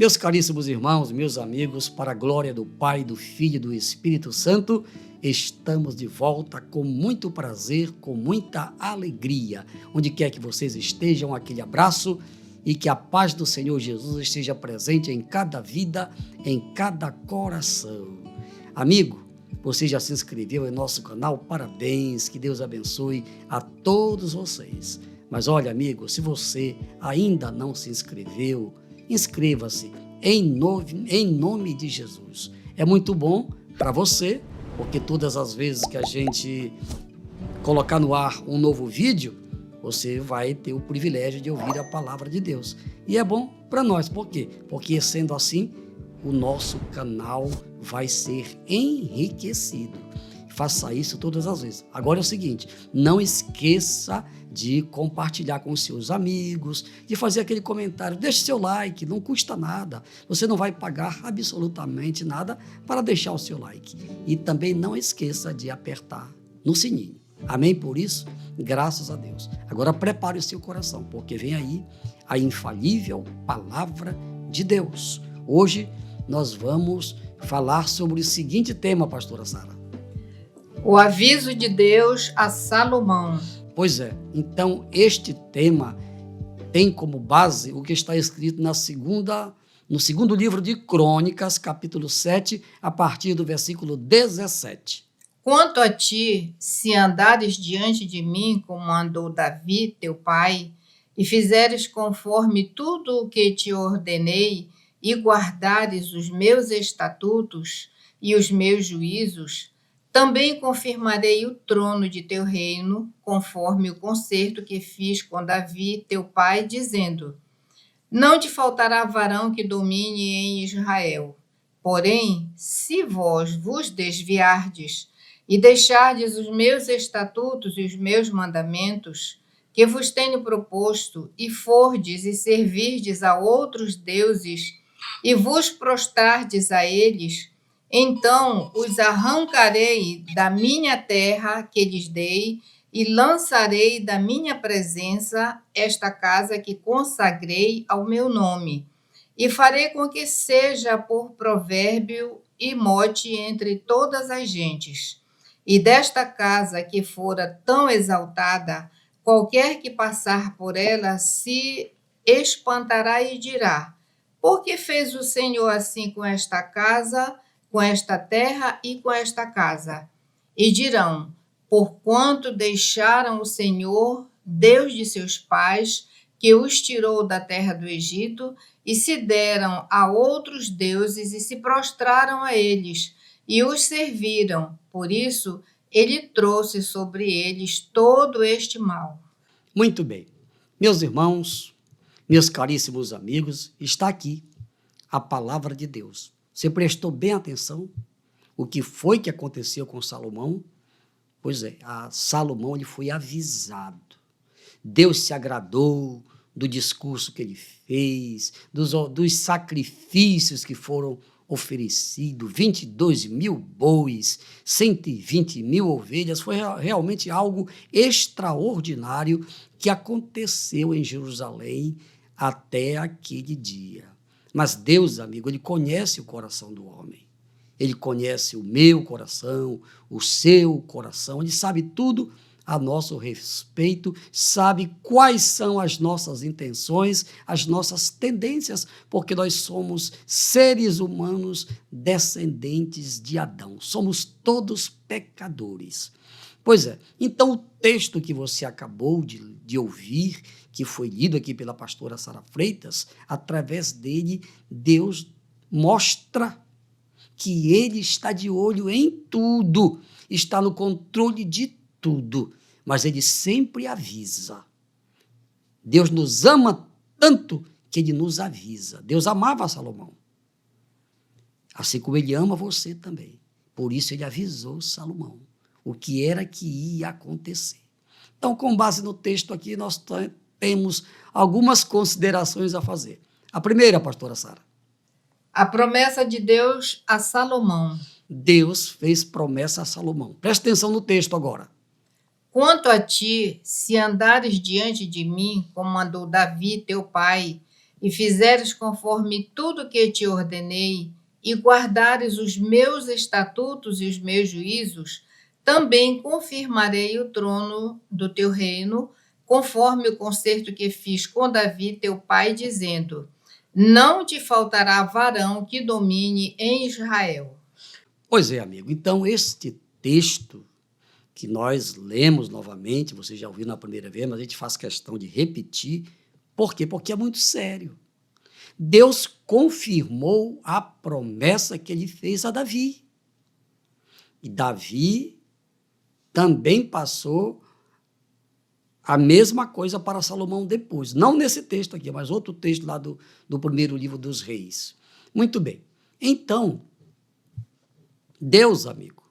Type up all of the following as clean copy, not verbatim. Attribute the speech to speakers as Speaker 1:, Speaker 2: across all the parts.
Speaker 1: Meus caríssimos irmãos, meus amigos, para a glória do Pai, do Filho e do Espírito Santo, estamos de volta com muito prazer, com muita alegria. Onde quer que vocês estejam, aquele abraço e que a paz do Senhor Jesus esteja presente em cada vida, em cada coração. Amigo, você já se inscreveu em nosso canal? Parabéns, que Deus abençoe a todos vocês. Mas olha, amigo, se você ainda não se inscreveu, inscreva-se em nome de Jesus. É muito bom para você, porque todas as vezes que a gente colocar no ar um novo vídeo, você vai ter o privilégio de ouvir a palavra de Deus. E é bom para nós, por quê? Porque sendo assim, o nosso canal vai ser enriquecido. Faça isso todas as vezes. Agora é o seguinte, não esqueça de compartilhar com os seus amigos, de fazer aquele comentário, deixe seu like, não custa nada, você não vai pagar absolutamente nada para deixar o seu like. E também não esqueça de apertar no sininho. Amém? Por isso, graças a Deus. Agora prepare o seu coração, porque vem aí a infalível palavra de Deus. Hoje nós vamos falar sobre o seguinte tema, pastora Sara.
Speaker 2: O aviso de Deus a Salomão.
Speaker 1: Pois é, então este tema tem como base o que está escrito no segundo livro de Crônicas, capítulo 7, a partir do versículo 17.
Speaker 2: Quanto a ti, se andares diante de mim, como andou Davi, teu pai, e fizeres conforme tudo o que te ordenei, e guardares os meus estatutos e os meus juízos, também confirmarei o trono de teu reino, conforme o concerto que fiz com Davi, teu pai, dizendo: não te faltará varão que domine em Israel. Porém, se vós vos desviardes e deixardes os meus estatutos e os meus mandamentos, que vos tenho proposto, e fordes e servirdes a outros deuses, e vos prostrardes a eles, então os arrancarei da minha terra que lhes dei, e lançarei da minha presença esta casa que consagrei ao meu nome, e farei com que seja por provérbio e mote entre todas as gentes. E desta casa que fora tão exaltada, qualquer que passar por ela se espantará e dirá: por que fez o Senhor assim com esta casa, com esta terra e com esta casa? E dirão: porquanto deixaram o Senhor, Deus de seus pais, que os tirou da terra do Egito, e se deram a outros deuses e se prostraram a eles, e os serviram. Por isso, ele trouxe sobre eles todo este mal.
Speaker 1: Muito bem. Meus irmãos, meus caríssimos amigos, está aqui a palavra de Deus. Você prestou bem atenção o que foi que aconteceu com Salomão? Pois é, Salomão ele foi avisado. Deus se agradou do discurso que ele fez, dos sacrifícios que foram oferecidos, 22 mil bois, 120 mil ovelhas. Foi realmente algo extraordinário que aconteceu em Jerusalém até aquele dia. Mas Deus, amigo, ele conhece o coração do homem. Ele conhece o meu coração, o seu coração, ele sabe tudo a nosso respeito, sabe quais são as nossas intenções, as nossas tendências, porque nós somos seres humanos descendentes de Adão, somos todos pecadores. Pois é, então o texto que você acabou de ouvir, que foi lido aqui pela pastora Sara Freitas, através dele, Deus mostra que ele está de olho em tudo, está no controle de tudo, mas ele sempre avisa. Deus nos ama tanto que ele nos avisa. Deus amava Salomão, assim como ele ama você também. Por isso ele avisou Salomão o que era que ia acontecer. Então, com base no texto aqui, nós temos algumas considerações a fazer. A primeira, pastora Sara.
Speaker 2: A promessa de Deus a Salomão.
Speaker 1: Deus fez promessa a Salomão. Presta atenção no texto agora.
Speaker 2: Quanto a ti, se andares diante de mim, como andou Davi, teu pai, e fizeres conforme tudo que te ordenei, e guardares os meus estatutos e os meus juízos, também confirmarei o trono do teu reino, conforme o concerto que fiz com Davi, teu pai, dizendo: não te faltará varão que domine em Israel.
Speaker 1: Pois é, amigo. Então, este texto que nós lemos novamente, você já ouviu na primeira vez, mas a gente faz questão de repetir. Por quê? Porque é muito sério. Deus confirmou a promessa que ele fez a Davi. E Davi também passou a mesma coisa para Salomão depois. Não nesse texto aqui, mas outro texto lá do primeiro livro dos Reis. Muito bem. Então, Deus, amigo,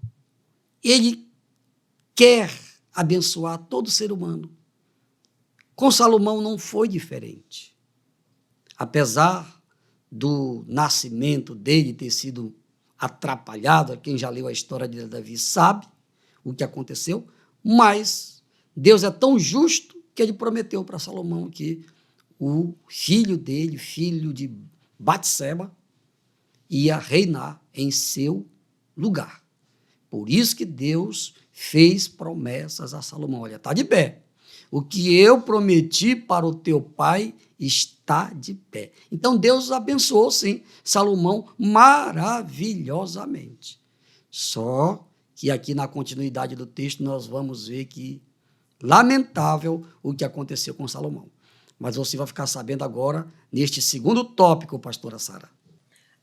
Speaker 1: ele quer abençoar todo ser humano. Com Salomão não foi diferente. Apesar do nascimento dele ter sido atrapalhado, quem já leu a história de Davi sabe o que aconteceu, mas Deus é tão justo que ele prometeu para Salomão que o filho dele, filho de Batseba, ia reinar em seu lugar. Por isso que Deus fez promessas a Salomão. Olha, está de pé. O que eu prometi para o teu pai está de pé. Então Deus abençoou, sim, Salomão maravilhosamente. Só que aqui na continuidade do texto nós vamos ver que lamentável o que aconteceu com Salomão. Mas você vai ficar sabendo agora neste segundo tópico, pastora Sara.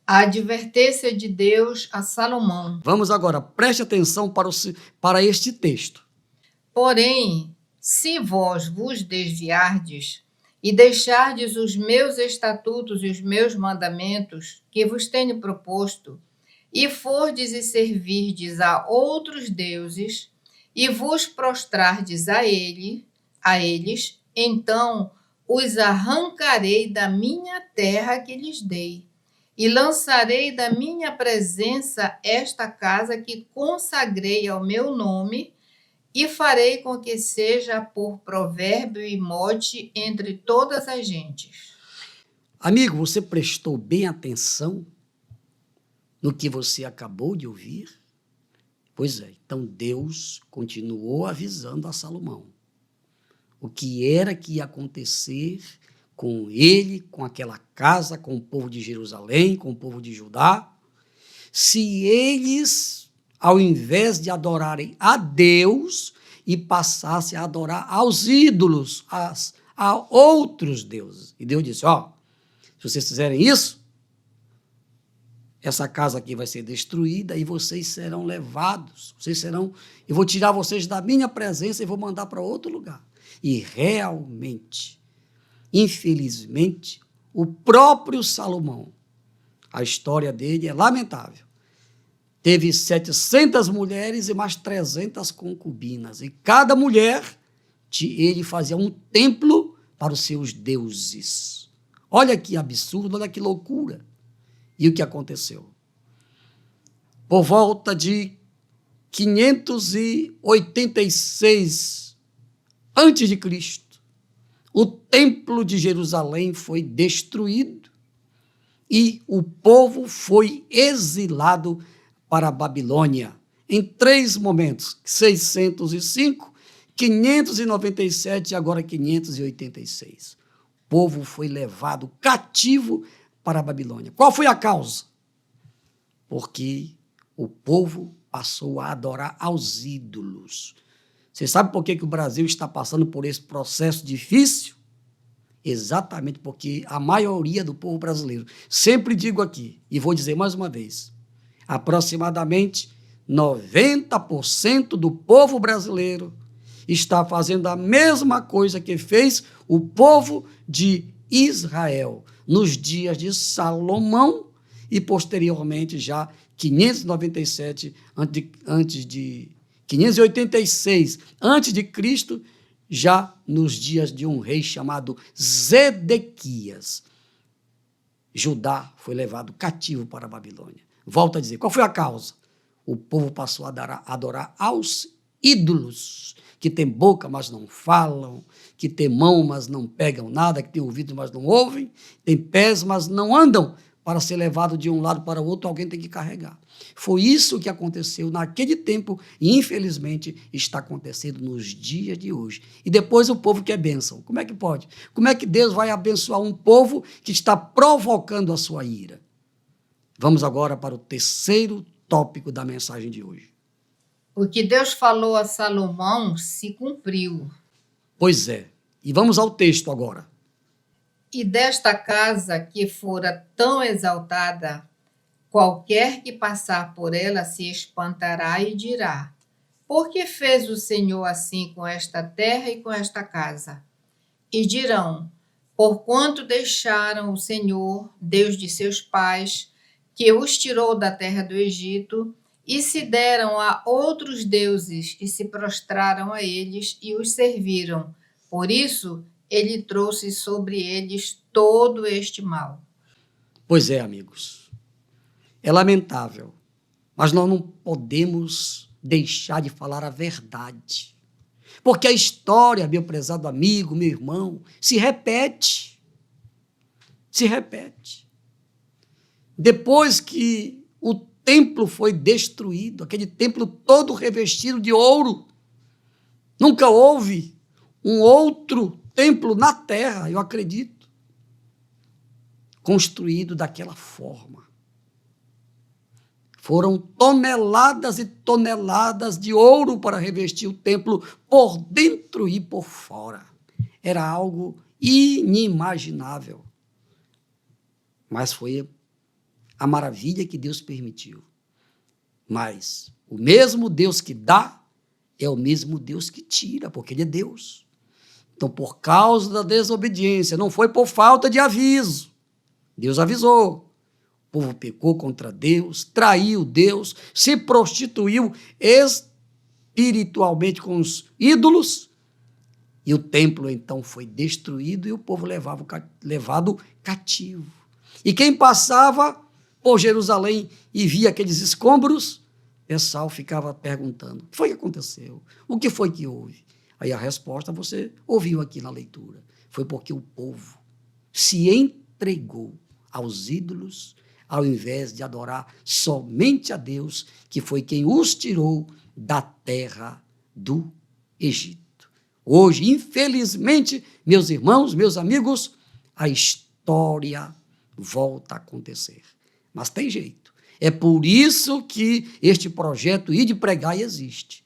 Speaker 2: A advertência de Deus a Salomão.
Speaker 1: Vamos agora, preste atenção para este texto.
Speaker 2: Porém, se vós vos desviardes e deixardes os meus estatutos e os meus mandamentos que vos tenho proposto, e fordes e servirdes a outros deuses, e vos prostrardes a eles, então os arrancarei da minha terra que lhes dei, e lançarei da minha presença esta casa que consagrei ao meu nome, e farei com que seja por provérbio e mote entre todas as gentes.
Speaker 1: Amigo, você prestou bem atenção no que você acabou de ouvir? Pois é, então Deus continuou avisando a Salomão o que era que ia acontecer com ele, com aquela casa, com o povo de Jerusalém, com o povo de Judá, se eles, ao invés de adorarem a Deus, e passassem a adorar aos ídolos, a outros deuses. E Deus disse, se vocês fizerem isso, essa casa aqui vai ser destruída e vocês serão levados, eu vou tirar vocês da minha presença e vou mandar para outro lugar. E realmente, infelizmente, o próprio Salomão, a história dele é lamentável. Teve 700 mulheres e mais 300 concubinas. E cada mulher, ele fazia um templo para os seus deuses. Olha que absurdo, olha que loucura. E o que aconteceu? Por volta de 586 a.C., o templo de Jerusalém foi destruído e o povo foi exilado para a Babilônia, em 3 momentos, 605, 597 e agora 586. O povo foi levado cativo para a Babilônia. Qual foi a causa? Porque o povo passou a adorar aos ídolos. Você sabe por que o Brasil está passando por esse processo difícil? Exatamente porque a maioria do povo brasileiro, sempre digo aqui, e vou dizer mais uma vez, aproximadamente 90% do povo brasileiro está fazendo a mesma coisa que fez o povo de Israel nos dias de Salomão e posteriormente já 596 antes de Cristo, já nos dias de um rei chamado Zedequias. Judá foi levado cativo para a Babilônia. Volto a dizer, qual foi a causa? O povo passou a adorar aos ídolos, que têm boca, mas não falam, que têm mão, mas não pegam nada, que têm ouvidos, mas não ouvem, têm pés, mas não andam. Para ser levado de um lado para o outro, alguém tem que carregar. Foi isso que aconteceu naquele tempo e, infelizmente, está acontecendo nos dias de hoje. E depois o povo quer bênção. Como é que pode? Como é que Deus vai abençoar um povo que está provocando a sua ira? Vamos agora para o terceiro tópico da mensagem de hoje.
Speaker 2: O que Deus falou a Salomão se cumpriu.
Speaker 1: Pois é. E vamos ao texto agora.
Speaker 2: E desta casa que fora tão exaltada, qualquer que passar por ela se espantará e dirá: por que fez o Senhor assim com esta terra e com esta casa? E dirão: porquanto deixaram o Senhor, Deus de seus pais, que os tirou da terra do Egito, e se deram a outros deuses e se prostraram a eles e os serviram. Por isso, ele trouxe sobre eles todo este mal.
Speaker 1: Pois é, amigos. É lamentável, mas nós não podemos deixar de falar a verdade. Porque a história, meu prezado amigo, meu irmão, se repete. Se repete. Depois que o templo foi destruído, aquele templo todo revestido de ouro, nunca houve um outro templo na terra, eu acredito, construído daquela forma. Foram toneladas e toneladas de ouro para revestir o templo por dentro e por fora. Era algo inimaginável. Mas foi a maravilha que Deus permitiu. Mas o mesmo Deus que dá é o mesmo Deus que tira, porque Ele é Deus. Então, por causa da desobediência, não foi por falta de aviso. Deus avisou. O povo pecou contra Deus, traiu Deus, se prostituiu espiritualmente com os ídolos, e o templo então foi destruído e o povo levado cativo. E quem passava por Jerusalém e via aqueles escombros, o pessoal ficava perguntando: o que foi que aconteceu? O que foi que houve? Aí a resposta você ouviu aqui na leitura. Foi porque o povo se entregou aos ídolos, ao invés de adorar somente a Deus, que foi quem os tirou da terra do Egito. Hoje, infelizmente, meus irmãos, meus amigos, a história volta a acontecer. Mas tem jeito. É por isso que este projeto Ir de Pregar existe.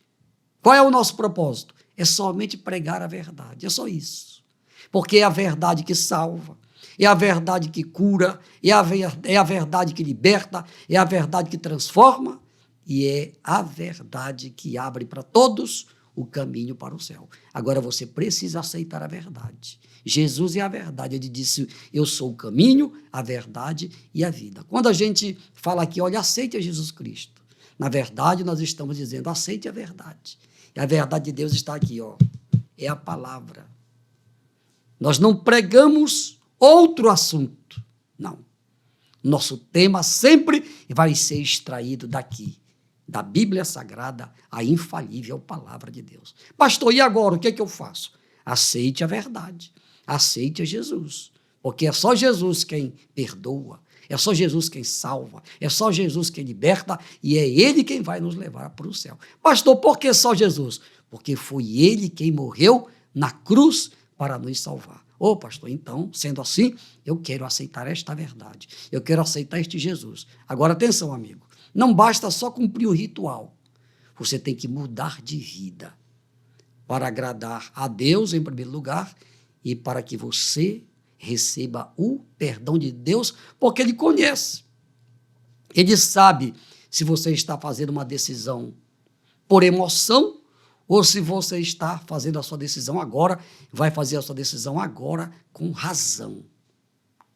Speaker 1: Qual é o nosso propósito? É somente pregar a verdade, é só isso. Porque é a verdade que salva, é a verdade que cura, é a verdade que liberta, é a verdade que transforma e é a verdade que abre para todos o caminho para o céu. Agora você precisa aceitar a verdade. Jesus é a verdade. Ele disse: eu sou o caminho, a verdade e a vida. Quando a gente fala aqui, olha, aceite a Jesus Cristo. Na verdade, nós estamos dizendo: aceite a verdade. E a verdade de Deus está aqui, ó. É a palavra. Nós não pregamos outro assunto. Não. Nosso tema sempre vai ser extraído daqui, da Bíblia Sagrada, a infalível palavra de Deus. Pastor, e agora? O que é que eu faço? Aceite a verdade. Aceite a Jesus. Porque é só Jesus quem perdoa. É só Jesus quem salva, é só Jesus quem liberta e é Ele quem vai nos levar para o céu. Pastor, por que só Jesus? Porque foi Ele quem morreu na cruz para nos salvar. Ô, pastor, então, sendo assim, eu quero aceitar esta verdade. Eu quero aceitar este Jesus. Agora, atenção, amigo. Não basta só cumprir o ritual. Você tem que mudar de vida para agradar a Deus, em primeiro lugar, e para que você receba o perdão de Deus, porque Ele conhece. Ele sabe se você está fazendo uma decisão por emoção ou se você está fazendo a sua decisão agora, vai fazer a sua decisão agora com razão,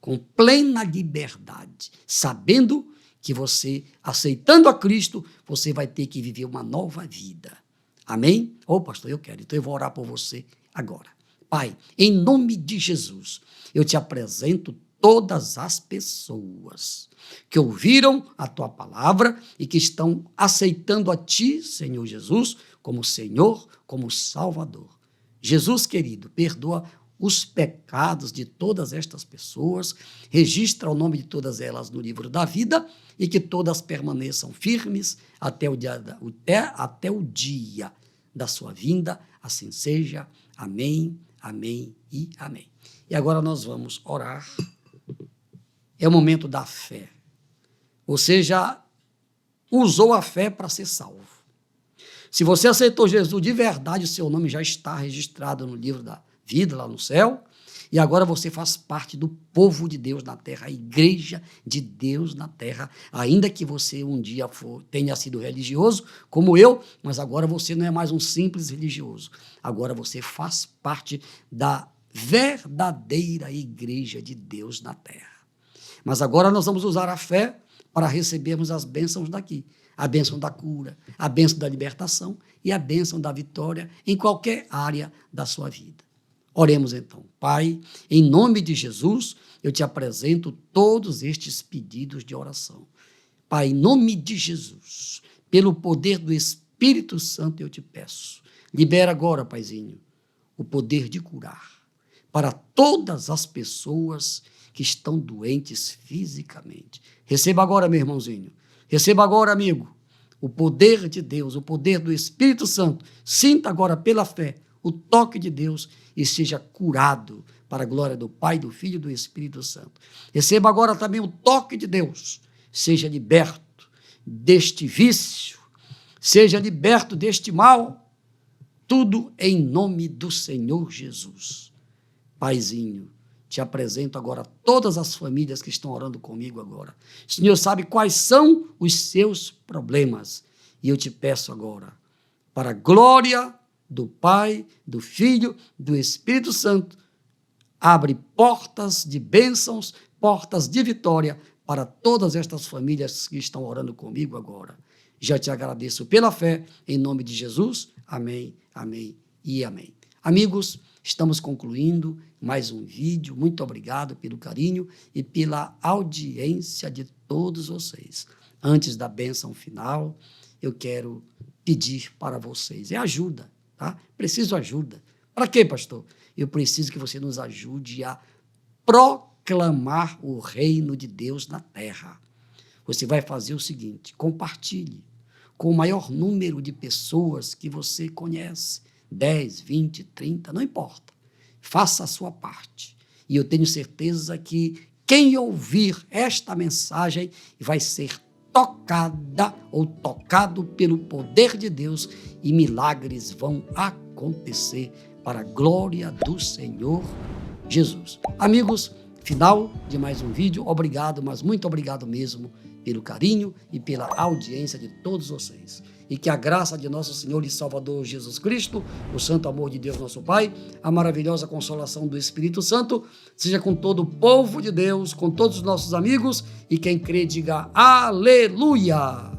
Speaker 1: com plena liberdade, sabendo que você, aceitando a Cristo, você vai ter que viver uma nova vida. Amém? Ô, pastor, eu quero, então eu vou orar por você agora. Pai, em nome de Jesus, eu te apresento todas as pessoas que ouviram a tua palavra e que estão aceitando a ti, Senhor Jesus, como Senhor, como Salvador. Jesus, querido, perdoa os pecados de todas estas pessoas, registra o nome de todas elas no livro da vida e que todas permaneçam firmes até o dia da sua vinda. Assim seja. Amém, amém e amém. E agora nós vamos orar. É o momento da fé. Você já usou a fé para ser salvo. Se você aceitou Jesus de verdade, o seu nome já está registrado no livro da vida lá no céu, e agora você faz parte do povo de Deus na terra, a igreja de Deus na terra, ainda que você um dia tenha sido religioso, como eu, mas agora você não é mais um simples religioso, agora você faz parte da verdadeira igreja de Deus na terra. Mas agora nós vamos usar a fé para recebermos as bênçãos daqui, a bênção da cura, a bênção da libertação e a bênção da vitória em qualquer área da sua vida. Oremos então. Pai, em nome de Jesus, eu te apresento todos estes pedidos de oração. Pai, em nome de Jesus, pelo poder do Espírito Santo, eu te peço, libera agora, Paizinho, o poder de curar para todas as pessoas que estão doentes fisicamente. Receba agora, meu irmãozinho, receba agora, amigo, o poder de Deus, o poder do Espírito Santo. Sinta agora pela fé o toque de Deus e seja curado para a glória do Pai, do Filho e do Espírito Santo. Receba agora também o toque de Deus. Seja liberto deste vício, seja liberto deste mal, tudo em nome do Senhor Jesus. Paizinho, te apresento agora todas as famílias que estão orando comigo agora. O Senhor sabe quais são os seus problemas. E eu te peço agora, para a glória do Pai, do Filho, do Espírito Santo, abre portas de bênçãos, portas de vitória para todas estas famílias que estão orando comigo agora. Já te agradeço pela fé, em nome de Jesus. Amém, amém e amém. Amigos, estamos concluindo mais um vídeo. Muito obrigado pelo carinho e pela audiência de todos vocês. Antes da bênção final, eu quero pedir para vocês ajuda, tá? Preciso ajuda. Para quê, pastor? Eu preciso que você nos ajude a proclamar o reino de Deus na terra. Você vai fazer o seguinte: compartilhe com o maior número de pessoas que você conhece, 10, 20, 30, não importa. Faça a sua parte. E eu tenho certeza que quem ouvir esta mensagem vai ser tocada ou tocado pelo poder de Deus e milagres vão acontecer para a glória do Senhor Jesus. Amigos, final de mais um vídeo. Obrigado, mas muito obrigado mesmo pelo carinho e pela audiência de todos vocês. E que a graça de nosso Senhor e Salvador Jesus Cristo, o santo amor de Deus nosso Pai, a maravilhosa consolação do Espírito Santo, seja com todo o povo de Deus, com todos os nossos amigos, e quem crê diga aleluia!